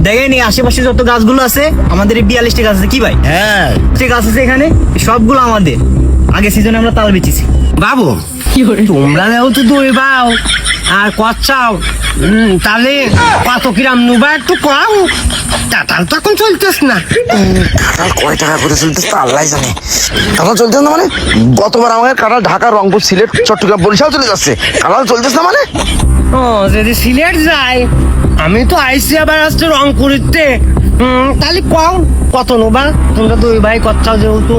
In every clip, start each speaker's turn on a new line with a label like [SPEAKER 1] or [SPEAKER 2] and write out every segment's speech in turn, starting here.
[SPEAKER 1] দেখেন এই আশেপাশে যত গাছগুলো আছে আমাদের এই 42টি গাছ আছে কি ভাই?
[SPEAKER 2] হ্যাঁ
[SPEAKER 1] যে গাছ আছে এখানে সবগুলো আমাদের। আগে সিজনে আমরা তাল বেচেছি।
[SPEAKER 2] বাবু তোমরা যেহেতু দই পাও আর কচ্ছাও তাহলে কত কিরাম নুবা একটু কম। তাতাল তো এখন চলতেস না।
[SPEAKER 3] কাঁঠাল কয় টাকা করে চলতেছে তা আল্লাহ জানে। কাঁঠাল চলতেছে না মানে গতবার আমাদের কাঁঠাল ঢাকা, রংপুর, সিলেট, চট্টগ্রাম, বরিশাল চলে যাচ্ছে। কাঁঠাল চলতেছে না মানে
[SPEAKER 2] ও যদি সিলেট যায়, আমি তো আইসি আবার আসছে রংপুরিতে। তাহলে কম কত নোবা? তোমরা দুই ভাই কচ্ছাও যেহেতু।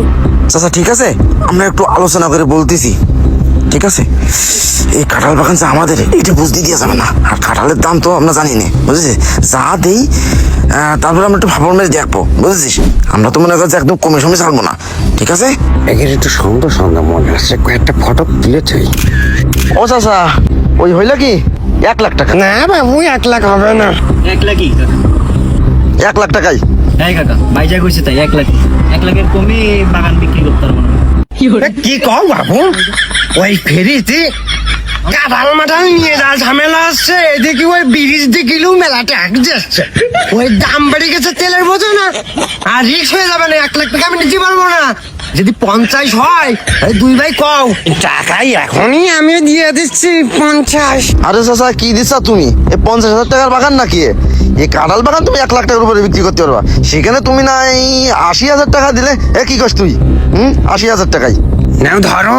[SPEAKER 3] চাচা ঠিক আছে, আমরা একটু আলোচনা করে বলতেছি। ঠিক আছে, এই কাঁঠাল বাগান যে আমাদের, এটা বুঝতে দিয়ে যাবে না। আর কাঁঠালের দাম তো আমরা জানি না, বুঝেছিস? যা দেই তারপরে আমরা একটু ভাবর মেরে দেখবো, বুঝেছিস? আমরা তো মনে করছি একদম কমে সমে ছাড়বো না। ঠিক আছে,
[SPEAKER 4] একের একটু সন্দেহ সন্দেহ মনে হচ্ছে, কয়েকটা ফটো তুলে চাই।
[SPEAKER 3] ও চাচা ওই হইল কি 1 লাখ টাকা?
[SPEAKER 2] না বাবু 1 লাখ হবে না।
[SPEAKER 1] 1 লাখই
[SPEAKER 3] 1 লাখ টাকাই।
[SPEAKER 1] হ্যাঁ কাকা, ভাই যা কইছে তাই 1 লাখ। 1 লাখের কমে বাগান বিক্রি করতে পারবো না।
[SPEAKER 2] কি কও বাবু? ওই ফেরিতে কাঁঠাল মাঠাল নিয়ে যা ঝামেলা আসছে, এদিকে ওই ব্রিজ দিকেও মেলা ট্যাক্স যাচ্ছে। ওই দাম বেড়ে গেছে তেলের, বোঝো না? আর রিক্স হয়ে যাবে না। 1 লাখ টাকা আমি নিতে পারবো না। যদি 50 হয়, এই দুই ভাই কও টাকাই এখনই আমি দিয়ে দিচ্ছি 50।
[SPEAKER 3] আরে চাচা কি দিচ্ছা তুমি? এই 50,000 টাকার বাগান নাকি? এই কাঁঠাল বাগান তুমি 1 লাখ টাকার উপরে বিক্রি করতে পারবা। সেখানে তুমি না এই 80,000 টাকা দিলে, কি করছ তুই? 80,000 টাকাই
[SPEAKER 2] নাও ধরো।